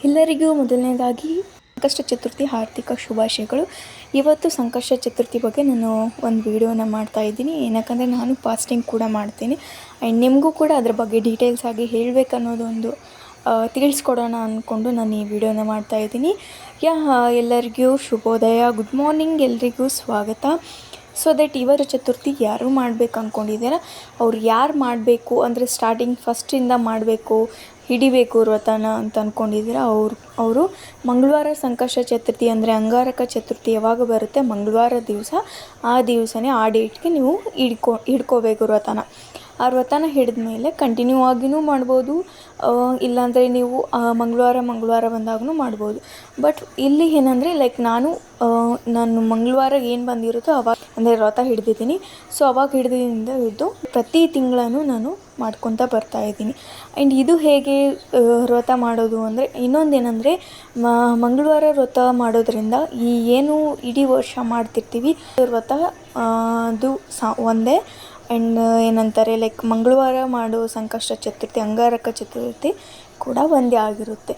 ಎಲ್ಲರಿಗೂ ಮೊದಲನೇದಾಗಿ ಸಂಕಷ್ಟ ಚತುರ್ಥಿ ಆರ್ಥಿಕ ಶುಭಾಶಯಗಳು. ಇವತ್ತು ಸಂಕಷ್ಟ ಚತುರ್ಥಿ ಬಗ್ಗೆ ನಾನು ಒಂದು ವಿಡಿಯೋನ ಮಾಡ್ತಾಯಿದ್ದೀನಿ. ಏನಕ್ಕಂದರೆ ನಾನು ಫಾಸ್ಟಿಂಗ್ ಕೂಡ ಮಾಡ್ತೀನಿ ಆ್ಯಂಡ್ ನಿಮಗೂ ಕೂಡ ಅದ್ರ ಬಗ್ಗೆ ಡೀಟೇಲ್ಸ್ ಆಗಿ ಹೇಳಬೇಕನ್ನೋದೊಂದು ತಿಳಿಸ್ಕೊಡೋಣ ಅಂದ್ಕೊಂಡು ನಾನು ಈ ವಿಡಿಯೋನ ಮಾಡ್ತಾಯಿದ್ದೀನಿ. ಎಲ್ಲರಿಗೂ ಶುಭೋದಯ, ಗುಡ್ ಮಾರ್ನಿಂಗ್, ಎಲ್ರಿಗೂ ಸ್ವಾಗತ. ಸೊ ದಟ್ ಇವತ್ತು ಚತುರ್ಥಿ ಯಾರು ಮಾಡಬೇಕು ಅಂದ್ಕೊಂಡಿದ್ದೀರ, ಅವ್ರು ಯಾರು ಮಾಡಬೇಕು ಅಂದರೆ ಸ್ಟಾರ್ಟಿಂಗ್ ಫಸ್ಟಿಂದ ಮಾಡಬೇಕು, ಹಿಡಿಬೇಕು ವ್ರತನ ಅಂತ ಅಂದ್ಕೊಂಡಿದ್ದೀರ ಅವರು ಮಂಗಳವಾರ ಸಂಕಷ್ಟ ಚತುರ್ಥಿ ಅಂದರೆ ಅಂಗಾರಕ ಚತುರ್ಥಿ ಯಾವಾಗ ಬರುತ್ತೆ ಮಂಗಳವಾರ ದಿವಸ, ಆ ದಿವಸನೇ ಆ ಡೇಟ್ಗೆ ನೀವು ಹಿಡ್ಕೋಬೇಕು ವ್ರತನ. ಆ ವ್ರತನ ಹಿಡಿದ ಮೇಲೆ ಕಂಟಿನ್ಯೂ ಆಗಿಯೂ ಮಾಡ್ಬೋದು, ಇಲ್ಲಾಂದರೆ ನೀವು ಮಂಗಳವಾರ ಬಂದಾಗೂ ಮಾಡ್ಬೋದು. ಬಟ್ ಇಲ್ಲಿ ಏನಂದರೆ ನಾನು ಮಂಗಳವಾರ ಏನು ಬಂದಿರುತ್ತೋ ಅವಾಗ ಅಂದರೆ ವ್ರತ ಹಿಡಿದಿದ್ದೀನಿ. ಸೊ ಅವಾಗ ಹಿಡಿದು ಪ್ರತಿ ತಿಂಗಳನ್ನು ನಾನು ಮಾಡ್ಕೊತಾ ಬರ್ತಾಯಿದ್ದೀನಿ. ಆ್ಯಂಡ್ ಇದು ಹೇಗೆ ವ್ರತ ಮಾಡೋದು ಅಂದರೆ ಇನ್ನೊಂದೇನೆಂದರೆ ಮಂಗಳವಾರ ವ್ರತ ಮಾಡೋದ್ರಿಂದ ಏನು ಇಡೀ ವರ್ಷ ಮಾಡ್ತಿರ್ತೀವಿ ವ್ರತ ಅದು ಒಂದೇ. ಆ್ಯಂಡ್ ಏನಂತಾರೆ ಮಂಗಳವಾರ ಮಾಡೋ ಸಂಕಷ್ಟ ಚತುರ್ಥಿ ಅಂಗಾರಕ ಚತುರ್ಥಿ ಕೂಡ ಒಂದೇ ಆಗಿರುತ್ತೆ.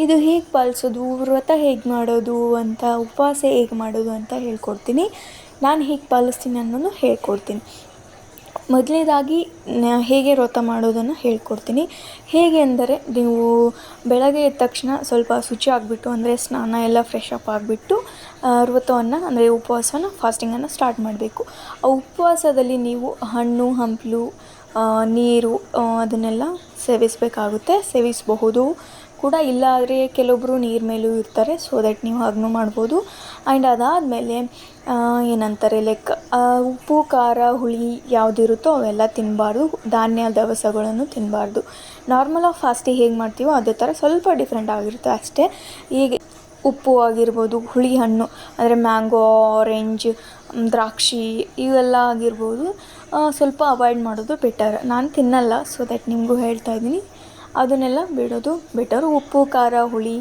ಇದು ಹೇಗೆ ಪಾಲಿಸೋದು, ವ್ರತ ಹೇಗೆ ಮಾಡೋದು ಅಂತ, ಉಪವಾಸ ಹೇಗೆ ಮಾಡೋದು ಅಂತ ಹೇಳ್ಕೊಡ್ತೀನಿ. ನಾನು ಹೇಗೆ ಪಾಲಿಸ್ತೀನಿ ಅನ್ನೋದು ಹೇಳ್ಕೊಡ್ತೀನಿ. ಮೊದಲನೇದಾಗಿ ಹೇಗೆ ವ್ರತ ಮಾಡೋದನ್ನು ಹೇಳ್ಕೊಡ್ತೀನಿ. ಹೇಗೆ ಅಂದರೆ ನೀವು ಬೆಳಗ್ಗೆ ಎದ್ದ ತಕ್ಷಣ ಸ್ವಲ್ಪ ಶುಚಿ ಆಗಿಬಿಟ್ಟು ಅಂದರೆ ಸ್ನಾನ ಎಲ್ಲ ಫ್ರೆಶ್ ಅಪ್ ಆಗಿಬಿಟ್ಟು ವ್ರತವನ್ನು ಅಂದರೆ ಉಪವಾಸನ ಫಾಸ್ಟಿಂಗನ್ನು ಸ್ಟಾರ್ಟ್ ಮಾಡಬೇಕು. ಆ ಉಪವಾಸದಲ್ಲಿ ನೀವು ಹಣ್ಣು ಹಂಪಲು ನೀರು ಅದನ್ನೆಲ್ಲ ಸೇವಿಸಬಹುದು ಕೂಡ. ಇಲ್ಲಾದರೆ ಕೆಲವೊಬ್ಬರು ನೀರು ಮೇಲೂ ಇರ್ತಾರೆ, ಸೊ ದಟ್ ನೀವು ಹಾಗೂ ಮಾಡ್ಬೋದು. ಆ್ಯಂಡ್ ಅದಾದಮೇಲೆ ಏನಂತಾರೆ ಉಪ್ಪು ಖಾರ ಹುಳಿ ಯಾವುದಿರುತ್ತೋ ಅವೆಲ್ಲ ತಿನ್ನಬಾರ್ದು, ಧಾನ್ಯ ದವಸಗಳನ್ನು ತಿನ್ನಬಾರ್ದು. ನಾರ್ಮಲಾಗಿ ಫಾಸ್ಟಿಂಗ್ ಹೇಗೆ ಮಾಡ್ತೀವೋ ಅದೇ ಥರ ಸ್ವಲ್ಪ ಡಿಫ್ರೆಂಟ್ ಆಗಿರುತ್ತೆ ಅಷ್ಟೇ. ಹೀಗೆ ಉಪ್ಪು ಆಗಿರ್ಬೋದು, ಹುಳಿ ಹಣ್ಣು ಅಂದರೆ ಮ್ಯಾಂಗೋ, ಆರೆಂಜ್, ದ್ರಾಕ್ಷಿ ಇವೆಲ್ಲ ಆಗಿರ್ಬೋದು ಸ್ವಲ್ಪ ಅವಾಯ್ಡ್ ಮಾಡೋದು ಬೆಟರ್. ನಾನು ತಿನ್ನಲ್ಲ, ಸೊ ದಟ್ ನಿಮಗೂ ಹೇಳ್ತಾಯಿದ್ದೀನಿ. ಅದನ್ನೆಲ್ಲ ಬಿಡೋದು ಬೆಟರು. ಉಪ್ಪು ಖಾರ ಹುಳಿ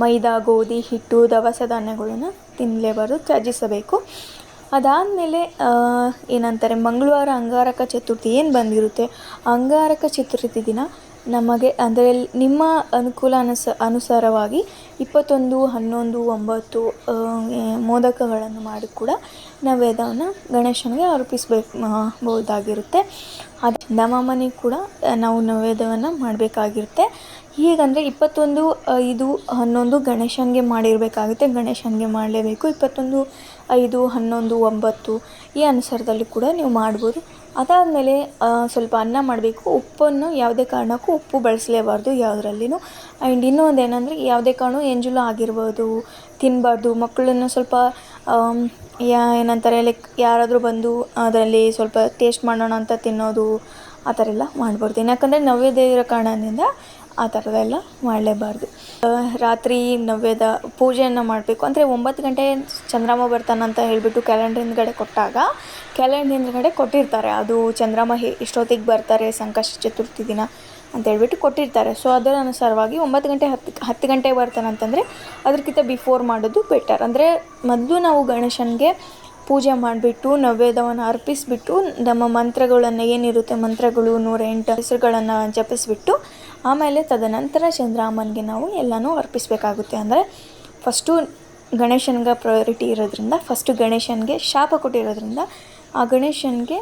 ಮೈದಾ ಗೋಧಿ ಹಿಟ್ಟು ದವಸ ಧಾನ್ಯಗಳನ್ನು ತಿನ್ನಲೇಬಾರ್ದು, ತ್ಯಜಿಸಬೇಕು. ಅದಾದಮೇಲೆ ಏನಂತಾರೆ ಮಂಗಳವಾರ ಅಂಗಾರಕ ಚತುರ್ಥಿ ಏನು ಬಂದಿರುತ್ತೆ, ಅಂಗಾರಕ ಚತುರ್ಥಿ ದಿನ ನಮಗೆ ಅಂದರೆ ನಿಮ್ಮ ಅನುಕೂಲ ಅನುಸಾರವಾಗಿ 21, 11, 9 ಮೋದಕಗಳನ್ನು ಮಾಡಿ ಕೂಡ ನೈವೇದ್ಯವನ್ನು ಗಣೇಶನಿಗೆ ಅರ್ಪಿಸಬಹುದಾಗಿರುತ್ತೆ. ಅದು ನಮ್ಮಮ್ಮನಿಗೆ ಕೂಡ ನಾವು ನೈವೇದ್ಯವನ್ನು ಮಾಡಬೇಕಾಗಿರುತ್ತೆ. ಹೀಗಂದರೆ 21, 5, 11 ಗಣೇಶನಿಗೆ ಮಾಡಿರಬೇಕಾಗುತ್ತೆ, ಗಣೇಶನಿಗೆ ಮಾಡಲೇಬೇಕು. 21, 5, 11, 9 ಈ ಅನುಸಾರದಲ್ಲಿ ಕೂಡ ನೀವು ಮಾಡ್ಬೋದು. ಅದಾದಮೇಲೆ ಸ್ವಲ್ಪ ಅನ್ನ ಮಾಡಬೇಕು. ಉಪ್ಪನ್ನು ಯಾವುದೇ ಕಾರಣಕ್ಕೂ ಉಪ್ಪು ಬಳಸಲೇಬಾರ್ದು ಯಾವುದ್ರಲ್ಲಿನೂ. ಆ್ಯಂಡ್ ಇನ್ನೊಂದು ಏನಂದರೆ ಯಾವುದೇ ಕಾರಣ ಎಂಜಲು ಆಗಿರ್ಬೋದು ತಿನ್ನಬಾರ್ದು. ಮಕ್ಕಳನ್ನು ಸ್ವಲ್ಪ ಏನಂತಾರೆ ಯಾರಾದರೂ ಬಂದು ಅದರಲ್ಲಿ ಸ್ವಲ್ಪ ಟೇಸ್ಟ್ ಮಾಡೋಣ ಅಂತ ತಿನ್ನೋದು ಆ ಥರ ಎಲ್ಲ ಮಾಡಬಾರ್ದು. ಯಾಕಂದರೆ ನೈವೇದ್ಯ ಇರೋ ಕಾರಣದಿಂದ ಆ ಥರದೆಲ್ಲ ಮಾಡಲೇಬಾರ್ದು. ರಾತ್ರಿ ನೈವೇದ್ಯ ಪೂಜೆಯನ್ನು ಮಾಡಬೇಕು ಅಂದರೆ 9 ಗಂಟೆ ಚಂದ್ರಮ ಬರ್ತಾನಂತ ಹೇಳಿಬಿಟ್ಟು ಕ್ಯಾಲೆಂಡರ್ ಹಿಂದ್ಗಡೆ ಕೊಟ್ಟಾಗ ಕ್ಯಾಲೆಂಡರ್ ಹಿಂದ್ಗಡೆ ಕೊಟ್ಟಿರ್ತಾರೆ ಅದು ಚಂದ್ರಮ ಇಷ್ಟೊತ್ತಿಗೆ ಬರ್ತಾರೆ ಸಂಕಷ್ಟ ಚತುರ್ಥಿ ದಿನ ಅಂತ ಹೇಳ್ಬಿಟ್ಟು ಕೊಟ್ಟಿರ್ತಾರೆ. ಸೊ ಅದರ ಅನುಸಾರವಾಗಿ 9 ಗಂಟೆ 10 ಗಂಟೆಗೆ ಬರ್ತಾನಂತಂದರೆ ಅದಕ್ಕಿಂತ ಬಿಫೋರ್ ಮಾಡೋದು ಬೆಟರ್. ಅಂದರೆ ಮೊದಲು ನಾವು ಗಣೇಶನಿಗೆ ಪೂಜೆ ಮಾಡಿಬಿಟ್ಟು ನೈವೇದ್ಯವನ್ನು ಅರ್ಪಿಸಿಬಿಟ್ಟು ನಮ್ಮ ಮಂತ್ರಗಳನ್ನು ಏನಿರುತ್ತೆ ಮಂತ್ರಗಳು 108 ಹೆಸರುಗಳನ್ನು ಜಪಿಸಿಬಿಟ್ಟು ಆಮೇಲೆ ತದನಂತರ ಚಂದ್ರಮ್ಮನಿಗೆ ನಾವು ಎಲ್ಲನೂ ಅರ್ಪಿಸಬೇಕಾಗುತ್ತೆ. ಅಂದರೆ ಫಸ್ಟು ಗಣೇಶನಿಗೆ ಪ್ರಯಾರಿಟಿ ಇರೋದ್ರಿಂದ, ಫಸ್ಟು ಗಣೇಶನಿಗೆ ಶಾಪ ಕೊಟ್ಟಿರೋದ್ರಿಂದ ಆ ಗಣೇಶನಿಗೆ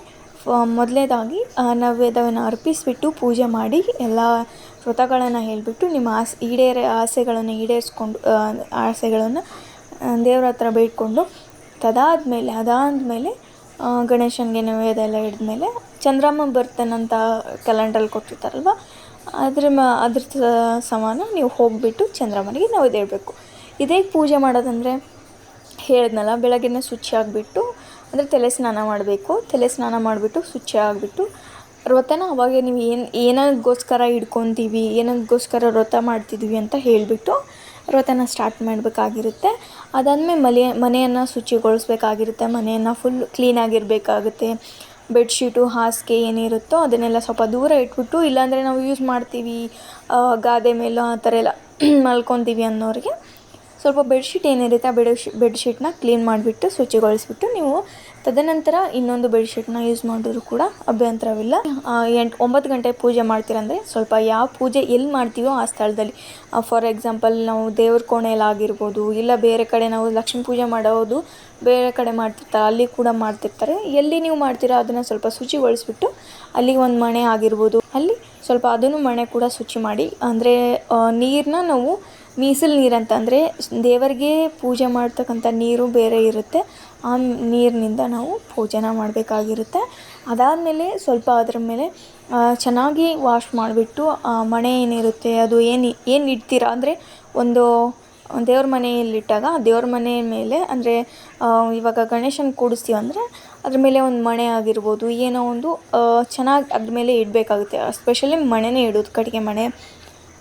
ಮೊದಲನೇದಾಗಿ ನೈವೇದ್ಯವನ್ನು ಅರ್ಪಿಸಿಬಿಟ್ಟು ಪೂಜೆ ಮಾಡಿ ಎಲ್ಲ ವ್ರತಗಳನ್ನು ಹೇಳಿಬಿಟ್ಟು ನಿಮ್ಮ ಆಸೆಗಳನ್ನು ಆಸೆಗಳನ್ನು ದೇವ್ರ ಹತ್ರ ಬೇಡಿಕೊಂಡು ಅದಾದಮೇಲೆ ಗಣೇಶನಿಗೆ ನೈವೇದ್ಯ ಎಲ್ಲ ಹಿಡಿದ್ಮೇಲೆ ಚಂದ್ರಮ್ಮ ಬರ್ತಾನಂತ ಕ್ಯಾಲೆಂಡ್ರಲ್ಲಿ ಕೊಟ್ಟಿರ್ತಾರಲ್ವ ಅದ್ರ ಸಮಾನ ನೀವು ಹೋಗಿಬಿಟ್ಟು ಚಂದ್ರಮ್ಮನಿಗೆ ನೈವೇದ್ಯ ಇಡಬೇಕು. ಇದೇ ಪೂಜೆ ಮಾಡೋದಂದರೆ ಹೇಳಿದ್ನಲ್ಲ, ಬೆಳಗ್ಗೆನೇ ಶುಚಿ ಆಗಿಬಿಟ್ಟು ಅಂದರೆ ತಲೆ ಸ್ನಾನ ಮಾಡಬೇಕು. ತಲೆ ಸ್ನಾನ ಮಾಡಿಬಿಟ್ಟು ಶುಚಿ ಆಗಿಬಿಟ್ಟು ವ್ರತನ ಅವಾಗೆ ನೀವು ಏನಕ್ಕೋಸ್ಕರ ಹಿಡ್ಕೊತೀವಿ, ಏನಕ್ಕೋಸ್ಕರ ವ್ರತ ಮಾಡ್ತಿದ್ವಿ ಅಂತ ಹೇಳಿಬಿಟ್ಟು ವ್ರತನ ಸ್ಟಾರ್ಟ್ ಮಾಡಬೇಕಾಗಿರುತ್ತೆ. ಅದಾದಮೇಲೆ ಮನೆಯನ್ನು ಶುಚಿಗೊಳಿಸ್ಬೇಕಾಗಿರುತ್ತೆ, ಮನೆಯನ್ನು ಫುಲ್ ಕ್ಲೀನಾಗಿರಬೇಕಾಗುತ್ತೆ. ಬೆಡ್ಶೀಟು ಹಾಸಿಗೆ ಏನಿರುತ್ತೋ ಅದನ್ನೆಲ್ಲ ಸ್ವಲ್ಪ ದೂರ ಇಟ್ಬಿಟ್ಟು, ಇಲ್ಲಾಂದರೆ ನಾವು ಯೂಸ್ ಮಾಡ್ತೀವಿ ಗಾದೆ ಮೇಲೋ ಆ ಥರ ಎಲ್ಲ ಮಲ್ಕೊತೀವಿ ಅನ್ನೋರಿಗೆ ಸ್ವಲ್ಪ ಬೆಡ್ಶೀಟ್ ಏನಿರುತ್ತೆ ಆ ಬೆಡ್ಶೀಟ್ನ ಕ್ಲೀನ್ ಮಾಡಿಬಿಟ್ಟು ಶುಚಿಗೊಳಿಸ್ಬಿಟ್ಟು ನೀವು ತದನಂತರ ಇನ್ನೊಂದು ಬೆಡ್ಶೀಟ್ನ ಯೂಸ್ ಮಾಡಿದ್ರು ಕೂಡ ಅಭ್ಯಂತರವಿಲ್ಲ. 8-9 ಗಂಟೆ ಪೂಜೆ ಮಾಡ್ತೀರಂದರೆ ಸ್ವಲ್ಪ ಯಾವ ಪೂಜೆ ಎಲ್ಲಿ ಮಾಡ್ತೀವೋ ಆ ಸ್ಥಳದಲ್ಲಿ, ಫಾರ್ ಎಕ್ಸಾಂಪಲ್ ನಾವು ದೇವ್ರ ಕೋಣೆಯಲ್ಲಿ ಆಗಿರ್ಬೋದು, ಇಲ್ಲ ಬೇರೆ ಕಡೆ ನಾವು ಲಕ್ಷ್ಮೀ ಪೂಜೆ ಮಾಡೋದು ಬೇರೆ ಕಡೆ ಮಾಡ್ತಿರ್ತಾರೆ, ಅಲ್ಲಿ ಕೂಡ ಮಾಡ್ತಿರ್ತಾರೆ. ಎಲ್ಲಿ ನೀವು ಮಾಡ್ತೀರೋ ಅದನ್ನು ಸ್ವಲ್ಪ ಶುಚಿಗೊಳಿಸ್ಬಿಟ್ಟು ಅಲ್ಲಿ ಒಂದು ಮಣೆ ಆಗಿರ್ಬೋದು, ಅಲ್ಲಿ ಸ್ವಲ್ಪ ಅದನ್ನು ಮಣೆ ಕೂಡ ಶುಚಿ ಮಾಡಿ. ಅಂದರೆ ನೀರನ್ನ ನಾವು ಮೀಸಲು ನೀರಂತ, ಅಂದರೆ ದೇವರಿಗೆ ಪೂಜೆ ಮಾಡ್ತಕ್ಕಂಥ ನೀರು ಬೇರೆ ಇರುತ್ತೆ, ಆ ನೀರಿನಿಂದ ನಾವು ಪೂಜೆನ ಮಾಡಬೇಕಾಗಿರುತ್ತೆ. ಅದಾದಮೇಲೆ ಸ್ವಲ್ಪ ಅದರ ಮೇಲೆ ಚೆನ್ನಾಗಿ ವಾಶ್ ಮಾಡಿಬಿಟ್ಟು ಮಣೆ ಏನಿರುತ್ತೆ ಅದು ಏನು ಇಡ್ತೀರ, ಅಂದರೆ ಒಂದು ದೇವ್ರ ಮನೆಯಲ್ಲಿಟ್ಟಾಗ ಆ ದೇವ್ರ ಮನೆ ಮೇಲೆ, ಅಂದರೆ ಇವಾಗ ಗಣೇಶನ ಕೂಡಿಸ್ತೀವಿ ಅಂದರೆ ಅದ್ರ ಮೇಲೆ ಒಂದು ಮಣೆ ಆಗಿರ್ಬೋದು, ಏನೋ ಒಂದು ಚೆನ್ನಾಗಿ ಅದ್ರ ಮೇಲೆ ಇಡಬೇಕಾಗುತ್ತೆ. ಎಸ್ಪೆಷಲಿ ಮಣೆನೇ ಇಡೋದು,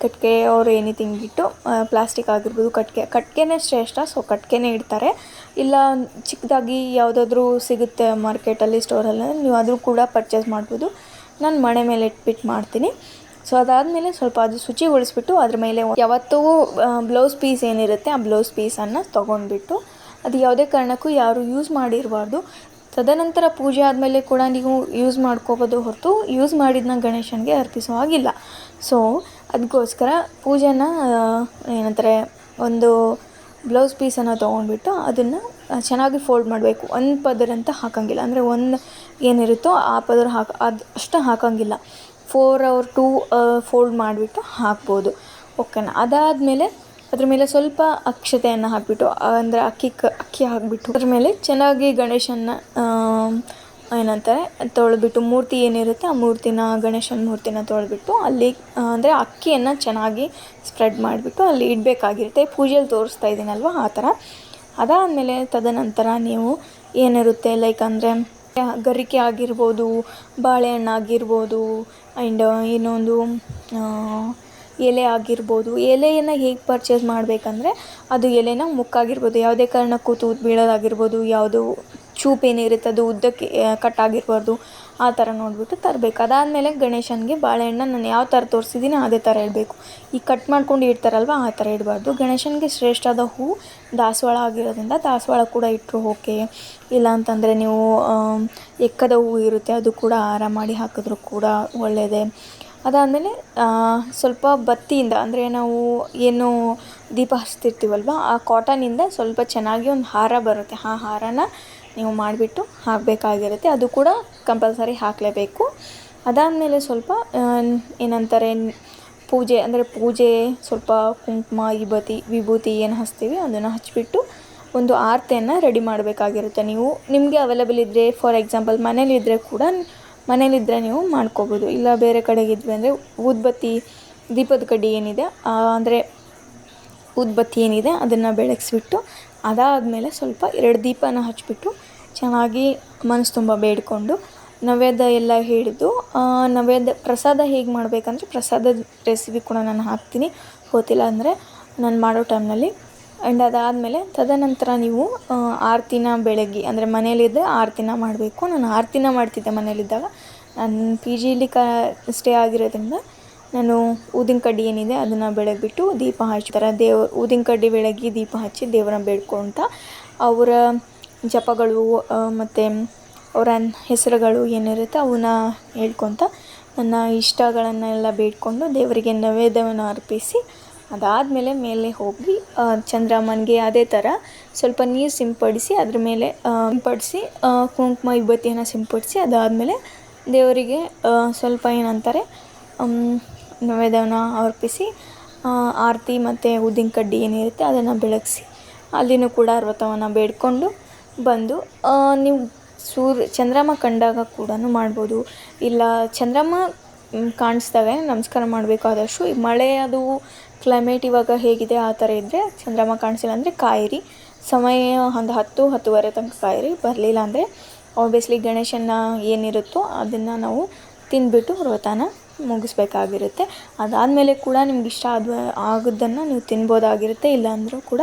ಕಟ್ಟಿಗೆ ಅವ್ರು ಎನಿಥಿಂಗ್ ಇಟ್ಟು, ಪ್ಲಾಸ್ಟಿಕ್ ಆಗಿರ್ಬೋದು, ಕಟ್ಟಿಗೆನೇ ಶ್ರೇಷ್ಠ, ಸೊ ಕಟ್ಟಿಗೆನೇ ಇಡ್ತಾರೆ. ಇಲ್ಲ ಚಿಕ್ಕದಾಗಿ ಯಾವುದಾದ್ರೂ ಸಿಗುತ್ತೆ ಮಾರ್ಕೆಟಲ್ಲಿ, ಸ್ಟೋರಲ್ಲಿ, ನೀವು ಅದು ಕೂಡ ಪರ್ಚೇಸ್ ಮಾಡ್ಬೋದು. ನಾನು ಮಣೆ ಮೇಲೆ ಇಟ್ಬಿಟ್ಟು ಮಾಡ್ತೀನಿ. ಸೊ ಅದಾದಮೇಲೆ ಸ್ವಲ್ಪ ಅದು ಶುಚಿಗೊಳಿಸ್ಬಿಟ್ಟು ಅದ್ರ ಮೇಲೆ ಯಾವತ್ತೂ ಬ್ಲೌಸ್ ಪೀಸ್ ಏನಿರುತ್ತೆ ಆ ಬ್ಲೌಸ್ ಪೀಸನ್ನು ತೊಗೊಂಡ್ಬಿಟ್ಟು, ಅದು ಯಾವುದೇ ಕಾರಣಕ್ಕೂ ಯಾರು ಯೂಸ್ ಮಾಡಿರಬಾರ್ದು. ತದನಂತರ ಪೂಜೆ ಆದಮೇಲೆ ಕೂಡ ನೀವು ಯೂಸ್ ಮಾಡ್ಕೋಬೋದು ಹೊರತು ಯೂಸ್ ಮಾಡಿದ್ದನ್ನ ಗಣೇಶನಿಗೆ ಅರ್ಪಿಸೋ ಹಾಗಿಲ್ಲ. ಸೊ ಅದಕ್ಕೋಸ್ಕರ ಪೂಜೆನ ಏನಂತಾರೆ, ಒಂದು ಬ್ಲೌಸ್ ಪೀಸನ್ನು ತೊಗೊಂಡ್ಬಿಟ್ಟು ಅದನ್ನು ಚೆನ್ನಾಗಿ ಫೋಲ್ಡ್ ಮಾಡಬೇಕು. ಒಂದು ಪದರ ಅಂತ ಹಾಕೋಂಗಿಲ್ಲ, ಅಂದರೆ ಒಂದು ಏನಿರುತ್ತೋ ಆ ಪದರ ಅದು ಅಷ್ಟು ಹಾಕೋಂಗಿಲ್ಲ, 4 or 2 ಫೋಲ್ಡ್ ಮಾಡಿಬಿಟ್ಟು ಹಾಕ್ಬೋದು. ಓಕೆನಾ. ಅದಾದಮೇಲೆ ಅದ್ರ ಮೇಲೆ ಸ್ವಲ್ಪ ಅಕ್ಷತೆಯನ್ನು ಹಾಕಿಬಿಟ್ಟು, ಅಂದರೆ ಅಕ್ಕಿ ಹಾಕಿಬಿಟ್ಟು ಅದ್ರ ಮೇಲೆ ಚೆನ್ನಾಗಿ ಗಣೇಶನ ಏನಂತಾರೆ ತೊಳೆದ್ಬಿಟ್ಟು, ಮೂರ್ತಿ ಏನಿರುತ್ತೆ ಆ ಗಣೇಶನ ಮೂರ್ತಿನ ತೊಳೆದ್ಬಿಟ್ಟು ಅಲ್ಲಿ ಅಂದರೆ ಅಕ್ಕಿಯನ್ನು ಚೆನ್ನಾಗಿ ಸ್ಪ್ರೆಡ್ ಮಾಡಿಬಿಟ್ಟು ಅಲ್ಲಿ ಇಡಬೇಕಾಗಿರುತ್ತೆ. ಪೂಜೆಯಲ್ಲಿ ತೋರಿಸ್ತಾ ಇದ್ದೀನಲ್ವ ಆ ಥರ. ಅದಾದಮೇಲೆ ತದನಂತರ ನೀವು ಏನಿರುತ್ತೆ ಲೈಕ್ ಅಂದರೆ ಗರಿಕೆ ಆಗಿರ್ಬೋದು, ಬಾಳೆಹಣ್ಣು ಆಗಿರ್ಬೋದು, ಆ್ಯಂಡ್ ಇನ್ನೊಂದು ಎಲೆ ಆಗಿರ್ಬೋದು. ಎಲೆಯನ್ನು ಹೇಗೆ ಪರ್ಚೇಸ್ ಮಾಡಬೇಕಂದ್ರೆ, ಅದು ಎಲೆನ ಮುಕ್ಕಾಗಿರ್ಬೋದು, ಯಾವುದೇ ಕಾರಣಕ್ಕೂ ತೂತು ಬೀಳೋದಾಗಿರ್ಬೋದು, ಯಾವುದು ಚೂಪ್ ಏನಿರುತ್ತೆ ಅದು ಉದ್ದಕ್ಕೆ ಕಟ್ಟಾಗಿರ್ಬಾರ್ದು, ಆ ಥರ ನೋಡಿಬಿಟ್ಟು ತರಬೇಕು. ಅದಾದಮೇಲೆ ಗಣೇಶನಿಗೆ ಬಾಳೆಹಣ್ಣು ನಾನು ಯಾವ ಥರ ತೋರಿಸಿದ್ದೀನಿ ಅದೇ ಥರ ಇಡಬೇಕು. ಈ ಕಟ್ ಮಾಡ್ಕೊಂಡು ಇಡ್ತಾರಲ್ವ ಆ ಥರ ಇಡಬಾರ್ದು. ಗಣೇಶನಿಗೆ ಶ್ರೇಷ್ಠವಾದ ಹೂವು ದಾಸವಾಳ ಆಗಿರೋದ್ರಿಂದ ದಾಸವಾಳ ಕೂಡ ಇಟ್ಟರು ಓಕೆ. ಇಲ್ಲ ಅಂತಂದರೆ ನೀವು ಎಕ್ಕದ ಹೂವು ಇರುತ್ತೆ ಅದು ಕೂಡ ಹಾರ ಮಾಡಿ ಹಾಕಿದ್ರು ಕೂಡ ಒಳ್ಳೆಯದೇ. ಅದಾದಮೇಲೆ ಸ್ವಲ್ಪ ಬತ್ತಿಯಿಂದ, ಅಂದರೆ ನಾವು ಏನು ದೀಪ ಹಚ್ತಿರ್ತೀವಲ್ವ ಆ ಕಾಟನಿಂದ ಸ್ವಲ್ಪ ಚೆನ್ನಾಗಿ ಒಂದು ಹಾರ ಬರುತ್ತೆ, ಆ ಹಾರನ ನೀವು ಮಾಡಿಬಿಟ್ಟು ಹಾಕಬೇಕಾಗಿರುತ್ತೆ. ಅದು ಕೂಡ ಕಂಪಲ್ಸರಿ ಹಾಕಲೇಬೇಕು. ಅದಾದಮೇಲೆ ಸ್ವಲ್ಪ ಏನಂತಾರೆ ಪೂಜೆ ಸ್ವಲ್ಪ ಕುಂಕುಮ ವಿಭೂತಿ ಏನು ಹಚ್ತೀವಿ ಅದನ್ನು ಹಚ್ಚಿಬಿಟ್ಟು ಒಂದು ಆರತಿಯನ್ನು ರೆಡಿ ಮಾಡಬೇಕಾಗಿರುತ್ತೆ. ನಿಮಗೆ ಅವೈಲೇಬಲ್ ಇದ್ದರೆ, ಫಾರ್ ಎಕ್ಸಾಂಪಲ್ ಮನೇಲಿದ್ದರೆ ನೀವು ಮಾಡ್ಕೋಬೋದು. ಇಲ್ಲ ಬೇರೆ ಕಡೆಗಿದ್ವಿ ಅಂದರೆ ಊದುಬತ್ತಿ, ದೀಪದ ಕಡ್ಡಿ ಏನಿದೆ ಅಂದರೆ ಊದುಬತ್ತಿ ಏನಿದೆ ಅದನ್ನು ಬೆಳಗಿಸ್ಬಿಟ್ಟು, ಅದಾದಮೇಲೆ ಸ್ವಲ್ಪ 2 ದೀಪನ ಹಚ್ಚಿಬಿಟ್ಟು ಚೆನ್ನಾಗಿ ಮನಸ್ಸು ತುಂಬ ಬೇಡಿಕೊಂಡು ನೈವೇದ್ಯ ಎಲ್ಲ ಹಿಡಿದು, ಪ್ರಸಾದ ಹೇಗೆ ಮಾಡಬೇಕಂದ್ರೆ ಪ್ರಸಾದದ ರೆಸಿಪಿ ಕೂಡ ನಾನು ಹಾಕ್ತೀನಿ, ಗೊತ್ತಿಲ್ಲ ಅಂದರೆ ನಾನು ಮಾಡೋ ಟೈಮ್ನಲ್ಲಿ. ಆ್ಯಂಡ್ ಅದಾದಮೇಲೆ ತದನಂತರ ನೀವು ಆರತಿನ ಬೆಳಗ್ಗೆ, ಅಂದರೆ ಮನೇಲಿದ್ದರೆ ಆರತಿನ ಮಾಡಬೇಕು. ನಾನು ಆರತಿನ ಮಾಡ್ತಿದ್ದೆ ಮನೇಲಿದ್ದಾಗ. ನಾನು ಪಿ ಜಿಲಿ ಸ್ಟೇ ಆಗಿರೋದ್ರಿಂದ ನಾನು ಊದಿನ ಕಡ್ಡಿ ಏನಿದೆ ಅದನ್ನು ಬೆಳಗ್ಬಿಟ್ಟು ದೀಪ ಹಚ್ತಾರೆ. ಊದಿನ ಕಡ್ಡಿ ಬೆಳಗ್ಗೆ ದೀಪ ಹಚ್ಚಿ ದೇವರನ್ನ ಬೇಡ್ಕೊತ, ಅವರ ಜಪಗಳು ಮತ್ತು ಅವರ ಹೆಸರುಗಳು ಏನಿರುತ್ತೆ ಅವನ್ನ ಹೇಳ್ಕೊತ ನನ್ನ ಇಷ್ಟಗಳನ್ನೆಲ್ಲ ಬೇಡಿಕೊಂಡು ದೇವರಿಗೆ ನೈವೇದ್ಯವನ್ನು ಅರ್ಪಿಸಿ, ಅದಾದಮೇಲೆ ಮೇಲೆ ಹೋಗಿ ಚಂದ್ರಮ್ಮನಿಗೆ ಅದೇ ಥರ ಸ್ವಲ್ಪ ನೀರು ಸಿಂಪಡಿಸಿ ಅದ್ರ ಮೇಲೆ ಕುಂಕುಮ ವಿಭೂತಿಯನ್ನು ಸಿಂಪಡಿಸಿ, ಅದಾದಮೇಲೆ ದೇವರಿಗೆ ಸ್ವಲ್ಪ ಏನಂತಾರೆ ನೈವೇದ್ಯವನ್ನು ಅರ್ಪಿಸಿ ಆರತಿ ಮತ್ತು ಊದಿನ ಕಡ್ಡಿ ಏನಿರುತ್ತೆ ಅದನ್ನು ಬೆಳಗಿಸಿ ಅಲ್ಲಿನೂ ಕೂಡ ವ್ರತವನ್ನು ಬೇಡಿಕೊಂಡು ಬಂದು, ನೀವು ಚಂದ್ರಮ್ಮ ಕಂಡಾಗ ಕೂಡ ಮಾಡ್ಬೋದು. ಇಲ್ಲ ಚಂದ್ರಮ್ಮ ಕಾಣಿಸ್ದಾಗ ನಮಸ್ಕಾರ ಮಾಡಬೇಕು. ಆದಷ್ಟು ಈ ಮಳೆ ಅದು ಕ್ಲೈಮೇಟ್ ಇವಾಗ ಹೇಗಿದೆ ಆ ಥರ ಇದ್ದರೆ ಚಂದ್ರಮ್ಮ ಕಾಣಿಸಿಲ್ಲ ಅಂದರೆ ಕಾಯಿರಿ, ಸಮಯ ಒಂದು 10-10:30 ತನಕ ಕಾಯಿರಿ. ಬರಲಿಲ್ಲ ಅಂದರೆ ಆಬ್ವಿಯಸ್ಲಿ ಗಣೇಶನ ಏನಿರುತ್ತೋ ಅದನ್ನು ನಾವು ತಿಂದುಬಿಟ್ಟು ವ್ರತನ ಮುಗಿಸ್ಬೇಕಾಗಿರುತ್ತೆ. ಅದಾದಮೇಲೆ ಕೂಡ ನಿಮ್ಗೆ ಇಷ್ಟ ಆಗೋದನ್ನು ನೀವು ತಿನ್ಬೋದಾಗಿರುತ್ತೆ, ಇಲ್ಲಾಂದರೂ ಕೂಡ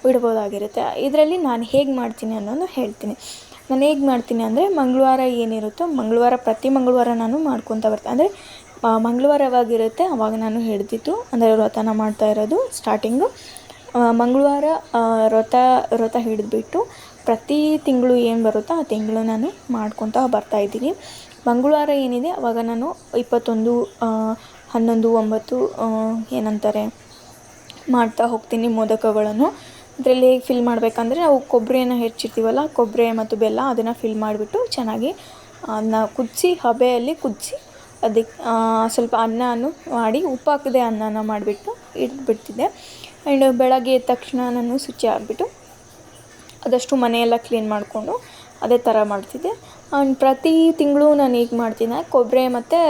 ಬಿಡ್ಬೋದಾಗಿರುತ್ತೆ. ಇದರಲ್ಲಿ ನಾನು ಹೇಗೆ ಮಾಡ್ತೀನಿ ಅನ್ನೋದು ಹೇಳ್ತೀನಿ. ನಾನು ಹೇಗೆ ಮಾಡ್ತೀನಿ ಅಂದರೆ ಮಂಗಳವಾರ ಏನಿರುತ್ತೋ ಪ್ರತಿ ಮಂಗಳವಾರ ನಾನು ಮಾಡ್ಕೊತ ಬರ್ತೀನಿ. ಅಂದರೆ ಮಂಗಳವಾರ ಯಾವಾಗಿರುತ್ತೆ ಆವಾಗ ನಾನು ಹಿಡ್ದಿದ್ದು, ಅಂದರೆ ವ್ರತನ ಮಾಡ್ತಾ ಇರೋದು ಸ್ಟಾರ್ಟಿಂಗು ಮಂಗಳವಾರ ವ್ರತ ಹಿಡಿದ್ಬಿಟ್ಟು ಪ್ರತಿ ತಿಂಗಳು ಏನು ಬರುತ್ತೋ ಆ ತಿಂಗಳು ನಾನು ಮಾಡ್ಕೊತಾ ಬರ್ತಾಯಿದ್ದೀನಿ. ಮಂಗಳವಾರ ಏನಿದೆ ಆವಾಗ ನಾನು 21 11 9 ಏನಂತಾರೆ ಮಾಡ್ತಾ ಹೋಗ್ತೀನಿ ಮೋದಕಗಳನ್ನು. ಅದರಲ್ಲಿ ಹೇಗೆ ಫಿಲ್ ಮಾಡಬೇಕಂದ್ರೆ ನಾವು ಕೊಬ್ಬರಿಯನ್ನು ಹೆಚ್ಚಿರ್ತೀವಲ್ಲ, ಕೊಬ್ಬರಿ ಮತ್ತು ಬೆಲ್ಲ ಅದನ್ನು ಫಿಲ್ ಮಾಡಿಬಿಟ್ಟು ಚೆನ್ನಾಗಿ ಅದನ್ನ ಕುದಿಸಿ, ಹಬೆಯಲ್ಲಿ ಕುದಿಸಿ ಅದಕ್ಕೆ ಸ್ವಲ್ಪ ಅನ್ನವನ್ನು ಮಾಡಿ ಉಪ್ಪು ಹಾಕದೆ ಅನ್ನನ ಮಾಡಿಬಿಟ್ಟು ಇಟ್ಬಿಡ್ತಿದ್ದೆ. ಆ್ಯಂಡ್ ಬೆಳಗ್ಗೆ ಎದ್ದ ತಕ್ಷಣ ನಾನು ಶುಚಿ ಆಗಿಬಿಟ್ಟು ಆದಷ್ಟು ಮನೆಯೆಲ್ಲ ಕ್ಲೀನ್ ಮಾಡಿಕೊಂಡು ಅದೇ ಥರ ಮಾಡ್ತಿದ್ದೆ. ಆ್ಯಂಡ್ ಪ್ರತಿ ತಿಂಗಳು ನಾನು ಹೇಗೆ ಮಾಡ್ತೀನಿ, ಕೊಬ್ಬರಿ ಮತ್ತು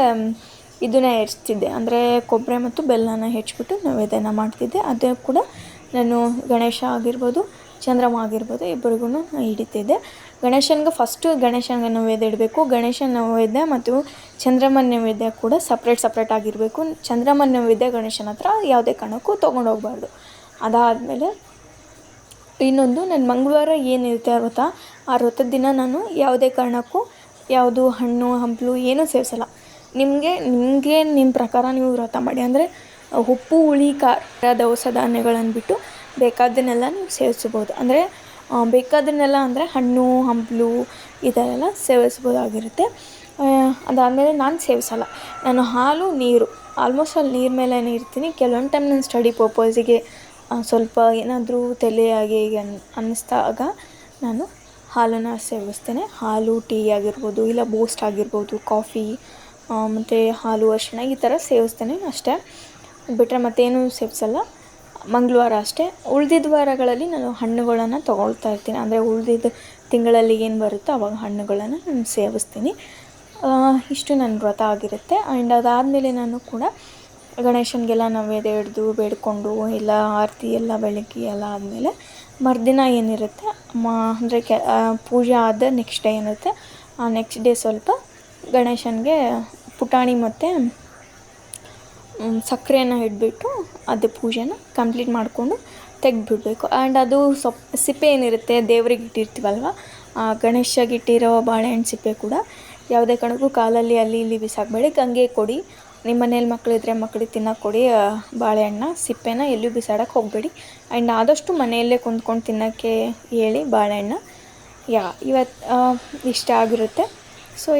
ಇದನ್ನ ಹೆಚ್ತಿದ್ದೆ, ಅಂದರೆ ಕೊಬ್ಬರಿ ಮತ್ತು ಬೆಲ್ಲನ ಹೆಚ್ಚಿಬಿಟ್ಟು ನೈವೇದ್ಯನ ಮಾಡ್ತಿದ್ದೆ. ಅದೇ ಕೂಡ ನಾನು ಗಣೇಶ ಆಗಿರ್ಬೋದು, ಚಂದ್ರಮ್ಮ ಆಗಿರ್ಬೋದು ಇಬ್ಬರಿಗೂ ಹಿಡಿತಿದ್ದೆ. ಗಣೇಶನಿಗೆ ಫಸ್ಟು ಗಣೇಶನಿಗೆ ನೈವೇದ್ಯ ಇಡಬೇಕು. ಗಣೇಶನ ನೈವೇದ್ಯ ಮತ್ತು ಚಂದ್ರಮ್ಮನ ನೈವೇದ್ಯ ಕೂಡ ಸಪ್ರೇಟ್ ಆಗಿರಬೇಕು. ಚಂದ್ರಮ್ಮನ ನೈವೇದ್ಯ ಗಣೇಶನ ಹತ್ರ ಯಾವುದೇ ಕಾರಣಕ್ಕೂ ತೊಗೊಂಡೋಗ್ಬಾರ್ದು. ಅದಾದಮೇಲೆ ಇನ್ನೊಂದು, ನನ್ನ ಮಂಗಳವಾರ ಏನಿರುತ್ತೆ ಆ ವ್ರತ, ಆ ವ್ರತದ ದಿನ ನಾನು ಯಾವುದೇ ಕಾರಣಕ್ಕೂ ಯಾವುದು ಹಣ್ಣು ಹಂಪಲು ಏನೂ ಸೇವಿಸಲ್ಲ. ನಿಮಗೆ ನಿಮ್ಮ ಪ್ರಕಾರ ನೀವು ವ್ರತ ಮಾಡಿ, ಅಂದರೆ ಉಪ್ಪು ಹುಳಿ ಖಾರ ದವಸ ಧಾನ್ಯಗಳನ್ನು ಬಿಟ್ಟು ಬೇಕಾದ್ದನ್ನೆಲ್ಲ ನೀವು ಸೇವಿಸ್ಬೋದು. ಅಂದರೆ ಬೇಕಾದನ್ನೆಲ್ಲ ಅಂದರೆ ಹಣ್ಣು ಹಂಪಲು ಈ ಥರ ಎಲ್ಲ ಸೇವಿಸ್ಬೋದಾಗಿರುತ್ತೆ. ಅದಾದಮೇಲೆ ನಾನು ಸೇವಿಸಲ್ಲ. ನಾನು ಹಾಲು ನೀರು ಆಲ್ಮೋಸ್ಟ್ ಅಲ್ಲಿ ನೀರು ಮೇಲೇ ಇರ್ತೀನಿ. ಕೆಲವೊಂದು ಟೈಮ್ ನಾನು ಸ್ಟಡಿ ಪರ್ಪಸಿಗೆ ಸ್ವಲ್ಪ ಏನಾದರೂ ತಲೆಯಾಗೆ ಹೀಗೆ ಅನ್ನಿಸ್ದಾಗ ನಾನು ಹಾಲನ್ನು ಸೇವಿಸ್ತೇನೆ. ಹಾಲು ಟೀ ಆಗಿರ್ಬೋದು, ಇಲ್ಲ ಬೂಸ್ಟ್ ಆಗಿರ್ಬೋದು, ಕಾಫಿ ಮತ್ತು ಹಾಲು ಅರಿಶಿಣ ಈ ಥರ ಸೇವಿಸ್ತೇನೆ ಅಷ್ಟೇ. ಬಿಟ್ಟರೆ ಮತ್ತೇನೂ ಸೇವಿಸಲ್ಲ. ಮಂಗಳವಾರ ಅಷ್ಟೇ. ಉಳಿದಿದ್ದ ವಾರಗಳಲ್ಲಿ ನಾನು ಹಣ್ಣುಗಳನ್ನು ತೊಗೊಳ್ತಾ ಇರ್ತೀನಿ. ಅಂದರೆ ಉಳಿದಿದ್ದ ತಿಂಗಳಲ್ಲಿ ಏನು ಬರುತ್ತೋ ಆವಾಗ ಹಣ್ಣುಗಳನ್ನು ನಾನು ಸೇವಿಸ್ತೀನಿ. ಇಷ್ಟು ನನ್ನ ವ್ರತ ಆಗಿರುತ್ತೆ. ಆ್ಯಂಡ್ ಅದಾದಮೇಲೆ ನಾನು ಕೂಡ ಗಣೇಶನಿಗೆಲ್ಲ ನೈವೇದ್ಯ ಹಿಡಿದು ಬೇಡಿಕೊಂಡು ಎಲ್ಲ ಆರತಿ ಎಲ್ಲ ಬೆಳಗ್ಗೆ ಎಲ್ಲ ಆದಮೇಲೆ ಮರುದಿನ ಏನಿರುತ್ತೆ ಅಂದರೆ ಪೂಜೆ ಆದ ನೆಕ್ಸ್ಟ್ ಡೇ ಏನಿರುತ್ತೆ ಆ ನೆಕ್ಸ್ಟ್ ಡೇ ಸ್ವಲ್ಪ ಗಣೇಶನಿಗೆ ಪುಟಾಣಿ ಮತ್ತು ಸಕ್ಕರೆಯನ್ನು ಇಟ್ಬಿಟ್ಟು ಅದು ಪೂಜೆನ ಕಂಪ್ಲೀಟ್ ಮಾಡಿಕೊಂಡು ತೆಗೆದ್ಬಿಡ್ಬೇಕು. ಆ್ಯಂಡ್ ಅದು ಸಿಪ್ಪೆ ಏನಿರುತ್ತೆ ದೇವ್ರಿಗೆ ಇಟ್ಟಿರ್ತೀವಲ್ವ, ಆ ಗಣೇಶಗೆ ಇಟ್ಟಿರೋ ಬಾಳೆಹಣ್ಣು ಸಿಪ್ಪೆ ಕೂಡ ಯಾವುದೇ ಕಾರಣಕ್ಕೂ ಕಾಲಲ್ಲಿ ಅಲ್ಲಿ ಇಲ್ಲಿ ಬಿಸಾಕಬೇಡಿ, ಗಂಗೆ ಕೊಡಿ. ನಿಮ್ಮ ಮನೇಲಿ ಮಕ್ಕಳಿದ್ರೆ ಮಕ್ಕಳಿಗೆ ತಿನ್ನೋಕೆ ಕೊಡಿ. ಬಾಳೆಹಣ್ಣ ಸಿಪ್ಪೆನ ಎಲ್ಲೂ ಬಿಸಾಡೋಕ್ಕೆ ಹೋಗಬೇಡಿ. ಆ್ಯಂಡ್ ಆದಷ್ಟು ಮನೆಯಲ್ಲೇ ಕುಂತ್ಕೊಂಡು ತಿನ್ನೋಕ್ಕೆ ಹೇಳಿ ಬಾಳೆಹಣ್ಣ. ಇವತ್ತು ಇಷ್ಟ ಆಗಿರುತ್ತೆ. ಸೊ